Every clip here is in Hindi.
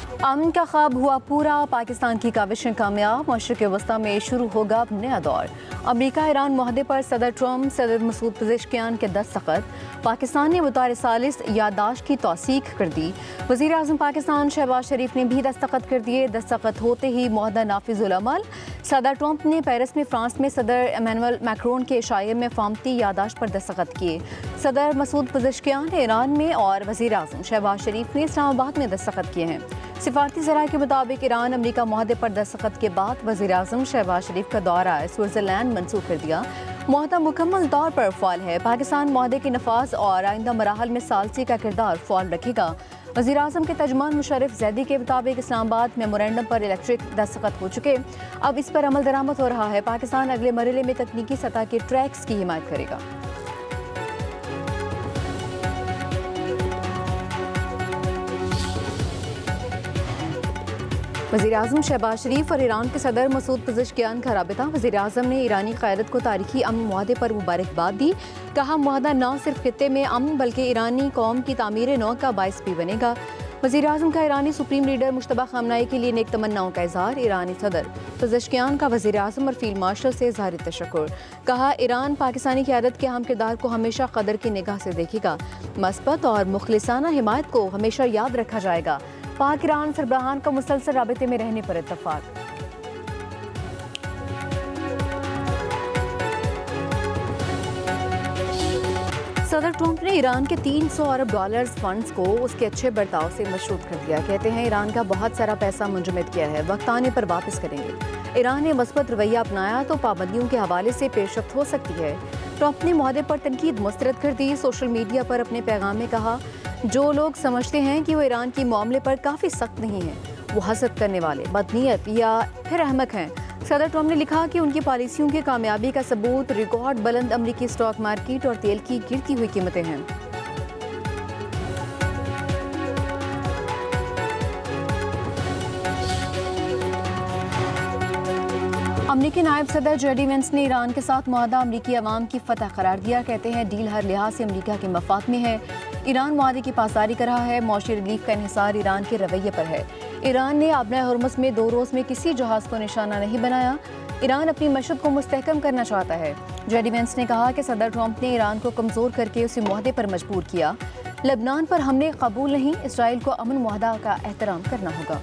अमन का ख्वाब हुआ पूरा, पाकिस्तान की काविशें कामयाब, मशरिक़ वस्ता में शुरू होगा अब नया दौर। अमरीका ईरान मुआहदे पर सदर ट्रम्प, सदर मसूद पेज़ेश्कियान के दस्तखत। पाकिस्तान ने मुतार सालिस यादाश्त की तौसीक कर दी। वज़ीर आज़म पाकिस्तान शहबाज शरीफ ने भी दस्तखत कर दिए। दस्तखत होते ही मुआहदा नाफिजुल अमल। सदर ट्रम्प ने पेरिस में फ्रांस में सदर इमैनुअल मैक्रोन के इशाये में फामती यादाश्त पर दस्तखत किए। सदर मसूद पेज़ेश्कियान ने ईरान में और वज़ीर आज़म शहबाज शरीफ ने इस्लामाबाद में दस्तखत किए हैं। सिफारती ज़राए के मुताबिक ईरान अमरीका मुआहदे पर दस्तखत के बाद वज़ीर आज़म शहबाज शरीफ का दौरा स्विट्ज़रलैंड मनसूख कर दिया। मुआहदा मुकम्मल तौर पर फ़ाल है। पाकिस्तान मुआहदे के नफाज और आइंदा मराहल में सालसी का किरदार फ़ाल रखेगा। वज़ीर आज़म के तर्जुमान मुशर्रफ ज़ैदी के मुताबिक इस्लामाबाद मेमोरेंडम पर इलेक्ट्रिक दस्तखत हो चुके, अब इस पर अमल दरामद हो रहा है। पाकिस्तान अगले मरहले में तकनीकी सतह के ट्रैक्स की हिमायत करेगा। वज़ीर आज़म शहबाज शरीफ और ईरान के सदर मसूद पेज़ेश्कियान का राबिता। वज़ीर आज़म ने ईरानी क़यादत को तारीखी अमन मुआहदे पर मुबारकबाद दी। कहा, मुआहदा न सिर्फ खित्ते में अमन बल्कि ईरानी कौम की तामीर नौ का बाइस भी बनेगा। वज़ीर आज़म का ईरानी सुप्रीम लीडर मुश्तबा खामनाई के लिए नेक तमन्नाओं का इज़हार। ईरानी सदर पेज़ेश्कियान का वज़ीर आज़म और फील्ड मार्शल से इज़हार तशक्कुर। कहा, ईरान पाकिस्तानी क़यादत के अहम किरदार को हमेशा कदर की निगाह से देखेगा। मस्बत और मुखलिसाना हिमायत को हमेशा याद रखा जाएगा। पाक ईरान सरबराहान का मुसलसल राबिते में रहने पर इत्तफाक। सदर ट्रंप ने ईरान के 300 अरब डॉलर्स फंड्स को उसके अच्छे बर्ताव से मशरूत कर दिया। कहते हैं ईरान का बहुत सारा पैसा मुंजमद किया है, वक्त आने पर वापस करेंगे। ईरान ने मस्बत रवैया अपनाया तो पाबंदियों के हवाले से पेशरफ्त हो सकती है। ट्रंप ने मुआहदे पर तनकीद मुस्तरद कर दी। सोशल मीडिया पर अपने पैगाम में कहा, जो लोग समझते हैं कि वो ईरान के मामले पर काफ़ी सख्त नहीं हैं, वो हसद करने वाले, बदनीयत या फिर अहमक हैं। सदर ट्रंप ने लिखा कि उनकी पॉलिसियों की कामयाबी का सबूत रिकॉर्ड बुलंद अमरीकी स्टॉक मार्केट और तेल की गिरती हुई कीमतें हैं। अमरीकी नायब सदर जेडी वेंस ने ईरान के साथ मुआहदा अमरीकी अवाम की फतह करार दिया। कहते हैं डील हर लिहाज से अमरीका के मफाद में है। ईरान मुआहदे की पासदारी कर रहा है। मौशी रिलीफ का इन्हिसार ईरान के रवैये पर है। ईरान ने आबना हुर्मुज़ में 2 रोज़ में किसी जहाज़ को निशाना नहीं बनाया। ईरान अपनी मशद को मुस्तहकम करना चाहता है। जेडी वेंस ने कहा कि सदर ट्रंप ने ईरान को कमज़ोर करके उसे मुआहदे पर मजबूर किया। लेबनान पर हमले कबूल नहीं, इसराइल को अमन मुआहदा का एहतराम करना होगा।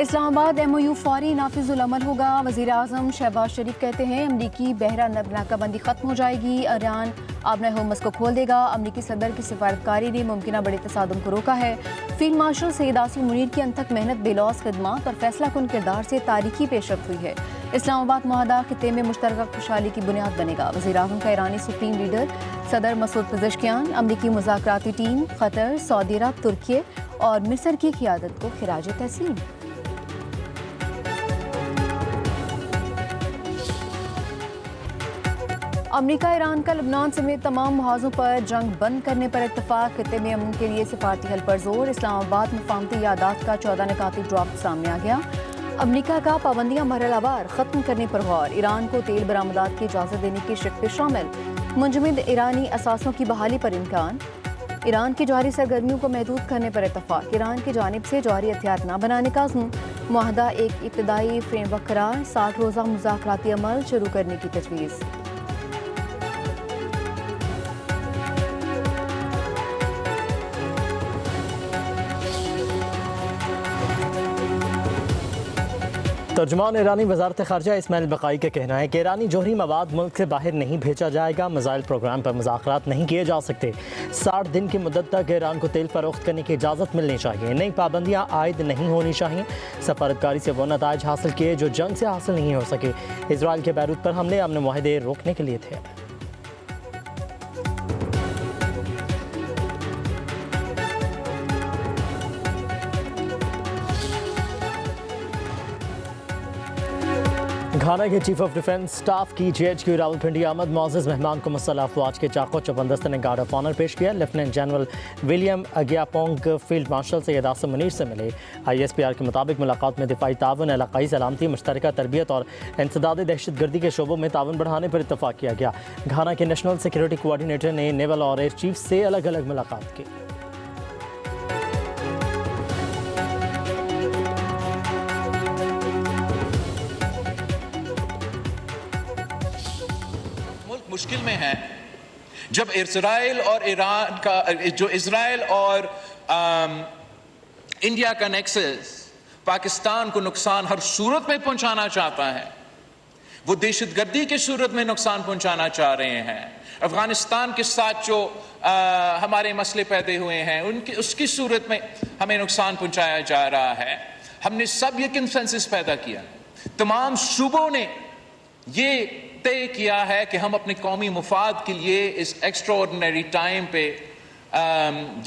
इस्लामाबाद MOU फौरी नाफिजुल अमल होगा। वज़ीर आज़म शहबाज शरीफ कहते हैं अमरीकी बहरा नाकाबंदी खत्म हो जाएगी, ईरान आबना हुर्मुज़ को खोल देगा। अमरीकी सदर की सिफारतकारी ने मुमकिन बड़े तसादुम को रोका है। फील्ड मार्शल सईद आसिम मुनीर की अनथक मेहनत, बेलौस खिदमात और फैसला कुन किरदार से तारीखी पेशरफ्त हुई है। इस्लामाबाद मुआहदा खित्ते में मुश्तरका खुशहाली की बुनियाद बनेगा। वज़ीर आज़म का ईरानी सुप्रीम लीडर सदर मसूद पेज़ेश्कियान, अमरीकी मुज़ाकराती टीम, क़तर, सऊदी अरब, तुर्की और मिस्र की क़यादत को खिराज तहसीन। अमरीका ईरान का लबनान समेत तमाम मुहाज़ों पर जंग बंद करने पर इत्तफाक। खित्ते में अमन के लिए सिफारती हल पर जोर। इस्लामाबाद में फामती यादाश्त का 14 निकाती ड्राफ्ट सामने आ गया। अमरीका का पाबंदियां मरहलावार खत्म करने पर गौर। ईरान को तेल बरामदात की इजाज़त देने की शिक शामिल। मुंजमद ईरानी असासों की बहाली पर इम्कान। ईरान की जौहरी सरगर्मियों को महदूद करने पर इत्तफाक। ईरान की जानिब से जौहरी हथियार न बनाने का अज़्म। मुआहदा एक इब्तदाई फ्रेमवर्क करार। 60 रोज़ा मुज़ाकराती अमल शुरू करने की तजवीज़। तर्जुमान ईरानी वज़ारत ख़ारजा इस्माइल बक़ाई का कहना है कि ईरानी जौहरी मवाद मुल्क से बाहर नहीं भेजा जाएगा। मिसाइल प्रोग्राम पर मुज़ाकरात नहीं किए जा सकते। 60 दिन की मुद्दत तक ईरान को तेल फरोख्त करने की इजाज़त मिलनी चाहिए। नई पाबंदियाँ आयद नहीं होनी चाहिए। सफारतकारी से वो नताइज हासिल किए जो जंग से हासिल नहीं हो सके। इसराइल के बैरूत पर हमले अमन मुआहदे रोकने के लिए थे। घाना के चीफ ऑफ डिफेंस स्टाफ की GHQ रावलपिंडी आमद मोअज़्ज़ज़ मेहमान को मुसल्लह अफ़वाज के चाको चौबंदस्त ने गार्ड ऑफ ऑनर पेश किया। Lieutenant general William Agyapong field marshal Syed Asim Munir से मिले। ISPR के मुताबिक मुलाकात में दिफाई ताउन, इलाकाई सलामती, मुश्तरका तरबियत और इंसदाद दहशत गर्दी के शोबों में ताउन बढ़ाने पर इत्तफाक किया गया। घाना के नेशनल सिक्योरिटी कोऑर्डिनेटर ने नेवल और एयर चीफ से अलग अलग मुलाकात की। मुश्किल में है जब इजराइल और ईरान का जो इजराइल और इंडिया का नेक्सस पाकिस्तान को नुकसान हर सूरत में पहुंचाना चाहता है। वो दहशतगर्दी के सूरत में नुकसान पहुंचाना चाह रहे हैं। अफगानिस्तान के साथ जो हमारे मसले पैदा हुए हैं उसकी सूरत में हमें नुकसान पहुंचाया जा रहा है। हमने सब ये कंसेंसस पैदा किया, तमाम सूबों ने ये तय किया है कि हम अपने कौमी मुफाद के लिए इस एक्स्ट्राऑर्डिनरी टाइम पे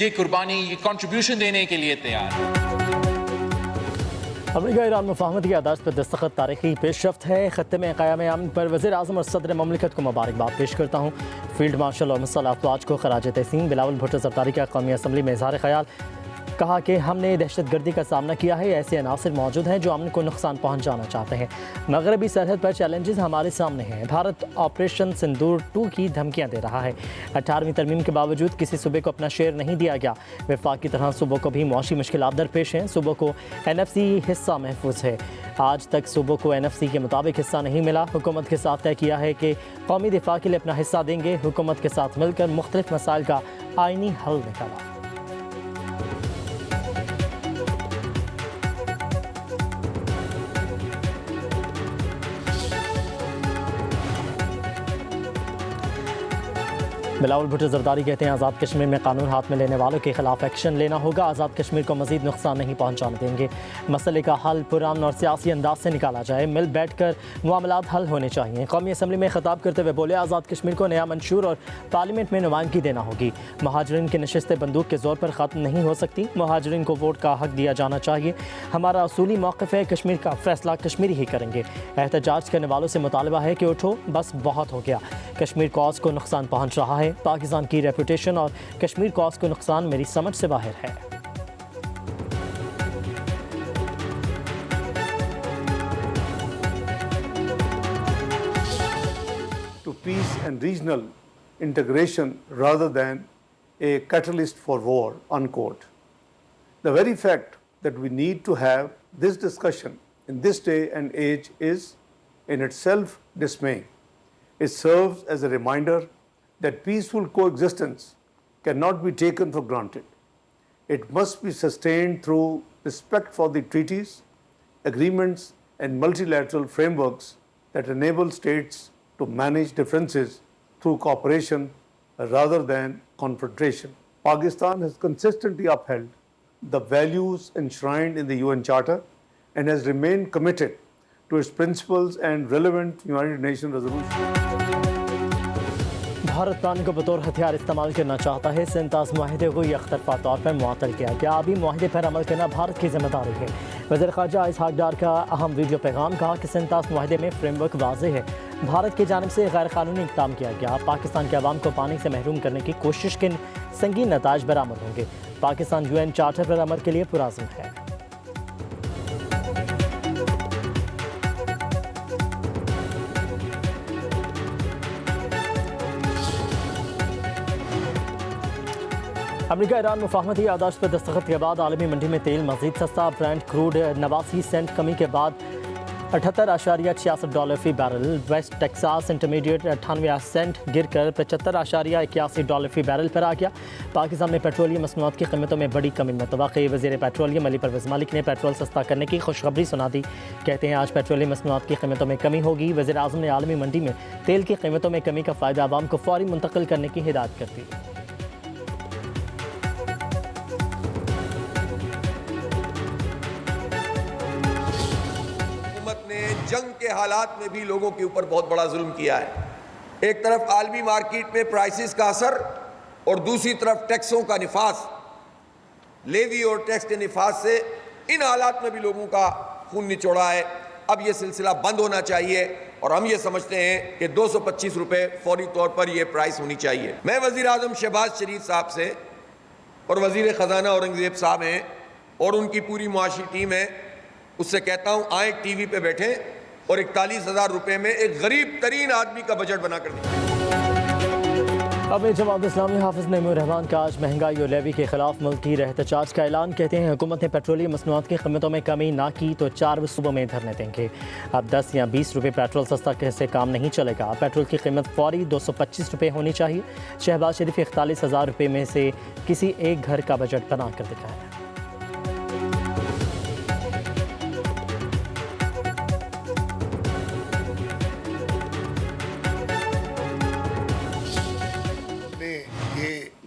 ये कुर्बानी, ये कंट्रीब्यूशन देने के लिए तैयार है। अमेरिका ईरान मुफाहमत की यादाश्त पर दस्तखत तारीखी पेशरफ्त है। खत्ते में क़याम अमन पर वज़ीर आज़म और सदर ममलिकत को मुबारकबाद पेश करता हूँ। फील्ड मार्शल और मुसल्लह अफ़वाज को खराज तहसीन। बिलावल भुट्टो ज़रदारी का कौमी असम्बली में इज़हार ख्याल, कहा कि हमने दहशत गर्दी का सामना किया है। ऐसे अनासर मौजूद हैं जो अमन को नुकसान पहुंचाना चाहते हैं। मगरबी सरहद पर चैलेंजेस हमारे सामने हैं। भारत ऑपरेशन सिंदूर 2 की धमकियां दे रहा है। 18वीं तरमीम के बावजूद किसी सूबे को अपना शेयर नहीं दिया गया। वफाक की तरह सूबों को भी मुआशी मुश्किलात दरपेश हैं। सूबों को NFC हिस्सा महफूज है। आज तक सूबों को NFC के मुताबिक हिस्सा नहीं मिला। हुकूमत के साथ तय किया है कि कौमी दिफा के लिए अपना हिस्सा देंगे। हुकूमत के साथ मिलकर मुख्तलिफ मसाइल का आइनी हल निकाला। बिलावल भुट्टो ज़रदारी कहते हैं आज़ाद कश्मीर में कानून हाथ में लेने वालों के खिलाफ एक्शन लेना होगा। आज़ाद कश्मीर को मज़ीद नुकसान नहीं पहुँचाने देंगे। मसले का हल पुरअमन और सियासी अंदाज से निकाला जाए। मिल बैठ कर मामलात हल होने चाहिए। कौमी असम्बली में खिताब करते हुए बोले आज़ाद कश्मीर को नया मंशूर और पार्लियामेंट में नुमाइंदगी देना होगी। महाजरीन की नशिस्तें बंदूक के ज़ोर पर ख़त्म नहीं हो सकती। महाजरीन को वोट का हक दिया जाना चाहिए। हमारा असूली मौक़िफ़ है, कश्मीर का फ़ैसला कश्मीरी ही करेंगे। एहतजाज करने वालों से मुतालबा है कि उठो, बस बहुत हो गया। कश्मीर कॉज को नुकसान पहुँच रहा है। पाकिस्तान की रेपुटेशन और कश्मीर कॉज को नुकसान मेरी समझ से बाहर है। To peace and regional integration rather than a catalyst for war, unquote. The very fact that we need to have this discussion in this day and age is in itself dismaying. It serves as a reminder that peaceful coexistence cannot be taken for granted. It must be sustained through respect for the treaties, agreements, and multilateral frameworks that enable states to manage differences through cooperation rather than confrontation. Pakistan has consistently upheld the values enshrined in the UN Charter and has remained committed to its principles and relevant United Nations resolutions. Bharat पानी को बतौर हथियार इस्तेमाल करना चाहता है। सेंतास माहिदे को यकतरफा तौर पर मुअत्तल किया गया। अभी माहिदे पर अमल करना भारत की जिम्मेदारी है। वज़ीर ख़ारजा इसहाक डार का अहम वीडियो पैगाम, कहा कि सेंतास माहिदे में फ्रेमवर्क वाज़ेह है। भारत की जानिब से गैर कानूनी इक़दाम किया गया। पाकिस्तान के अवाम को पानी से महरूम करने की कोशिश के संगीन नताज बरामद होंगे। पाकिस्तान UN चार्टर पर अमल के लिए पुरअज़्म है। अमेरिका ईरान मुफाहमती यादाश्त पर दस्तखत के बाद आलमी मंडी में तेल मज़ीद सस्ता। ब्रांड क्रूड 89 सेंट कमी के बाद $78.66 फी barrel. West Texas Intermediate 98 cent गिर कर $75.81 फी बैरल पर आ गया। पाकिस्तान में पेट्रोलियम मसनूआत की कीमतों में बड़ी कमी मुतवक्की। वज़ीर पेट्रोलियम अली परवेज़ मलिक ने पेट्रोल सस्ता करने की खुशखबरी सुना दी। कहते हैं आज पेट्रोलियम मसनूआत की कीमतों में कमी होगी। वज़ीर आज़म ने आलमी मंडी में तेल की कीमतों में कमी का फ़ायदा आवाम को फ़ौरी मुंतकिल करने की हिदायत कर दी। जंग के हालात में भी लोगों के ऊपर बहुत बड़ा जुल्म किया है। एक तरफ आलमी मार्केट में प्राइसेस का असर और दूसरी तरफ टैक्सों का निफास, लेवी और टैक्स के निफास से इन हालात में भी लोगों का खून निचोड़ा है। अब ये सिलसिला बंद होना चाहिए और हम ये समझते हैं कि 225 रुपये फौरी तौर पर ये प्राइस होनी चाहिए। मैं वज़ीर आज़म शहबाज शरीफ साहब से और वज़ीर ख़जाना औरंगज़ेब साहब हैं और उनकी पूरी मुआशी टीम है, उससे कहता हूँ आए टीवी पे बैठें और 41,000 रुपये में एक गरीब तरीन आदमी का बजट बना कर दें। अब जमात इस्लामी हाफिज़ नईमुर रहमान का आज महंगाई और लेवी के खिलाफ मुल्की एहतजाज का ऐलान। कहते हैं हुकूमत ने पेट्रोलियम मसनूआत की कीमतों में कमी ना की तो 4 सूबों में धरने देंगे। अब 10 या 20 रुपये पेट्रोल सस्ता कैसे काम नहीं चलेगा। पेट्रोल की कीमत फौरी 225 रुपये होनी चाहिए। शहबाज शरीफ 41,000 रुपये में से किसी एक घर का बजट बना कर दिखाया।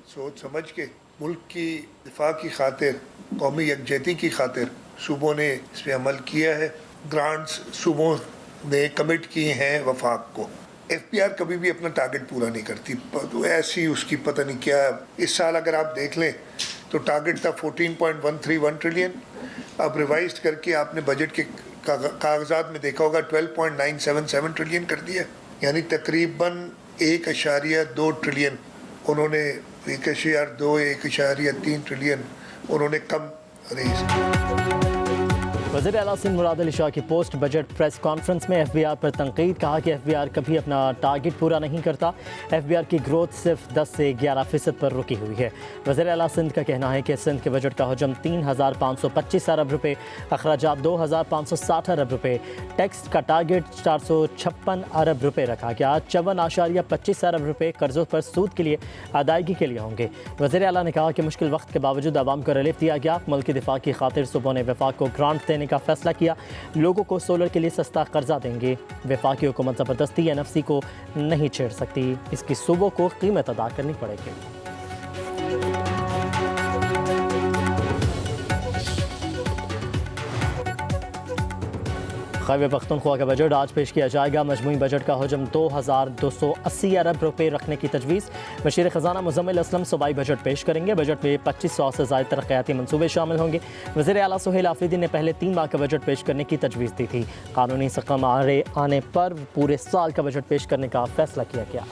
सोच समझ के मुल्क की दिफा की खातिर, कौमी यकजहती की खातिर सूबों ने इस पर अमल किया है। ग्रांट्स सूबों ने कमिट किए हैं वफाक को। FPR कभी भी अपना टारगेट पूरा नहीं करती, तो ऐसी उसकी पता नहीं क्या। इस साल अगर आप देख लें तो टारगेट था 14.131 ट्रिलियन, अब रिवाइज करके आपने बजट के कागजात में देखा होगा 12.977 ट्रिलियन कर दिया, यानी तकरीबन 1.2 ट्रिलियन उन्होंने 1.3 ट्रिलियन उन्होंने कम रेज। वज़ीर आला सिंध मुराद अली शाह की पोस्ट बजट प्रेस कॉन्फ्रेंस में FBR पर तनकीद। कहा कि FBR कभी अपना टारगेट पूरा नहीं करता। FBR की ग्रोथ सिर्फ 10 से 11% पर रुकी हुई है। वज़ीर आला सिंध का कहना है कि सिंध के बजट का हजम 3,525 अरब रुपये, अखराजात 2,560 अरब रुपये, टैक्स का टारगेट 456 अरब रुपये रखा गया। 54.25 अरब रुपये कर्जों पर सूद के लिए अदायगी के लिए होंगे। वज़ीर आला ने कहा कि मुश्किल वक्त के बावजूद आवाम को रिलीफ दिया गया। मुल्क की दिफा की खातिर सूबों ने वफाक को ग्रांट देने का फैसला किया। लोगों को सोलर के लिए सस्ता कर्जा देंगे। वफाकी हुकूमत ज़बरदस्ती NFC को नहीं छेड़ सकती, इसकी सूबों को कीमत अदा करनी पड़ेगी। खैबर पख्तूनख्वा का बजट आज पेश किया जाएगा। मजमूई बजट का हजम 2,280 अरब रुपये रखने की तजवीज़। वज़ीर ख़जाना मुज़म्मिल असलम सूबाई बजट पेश करेंगे। बजट में 2500 से ज़ायद तरक्याती मनसूबे शामिल होंगे। वज़ीर आला सुहेल आफरीदी ने पहले 3 माह का बजट पेश करने की तजवीज़ दी थी। कानूनी सकम आने पर पूरे साल का बजट पेश करने का फैसला किया गया।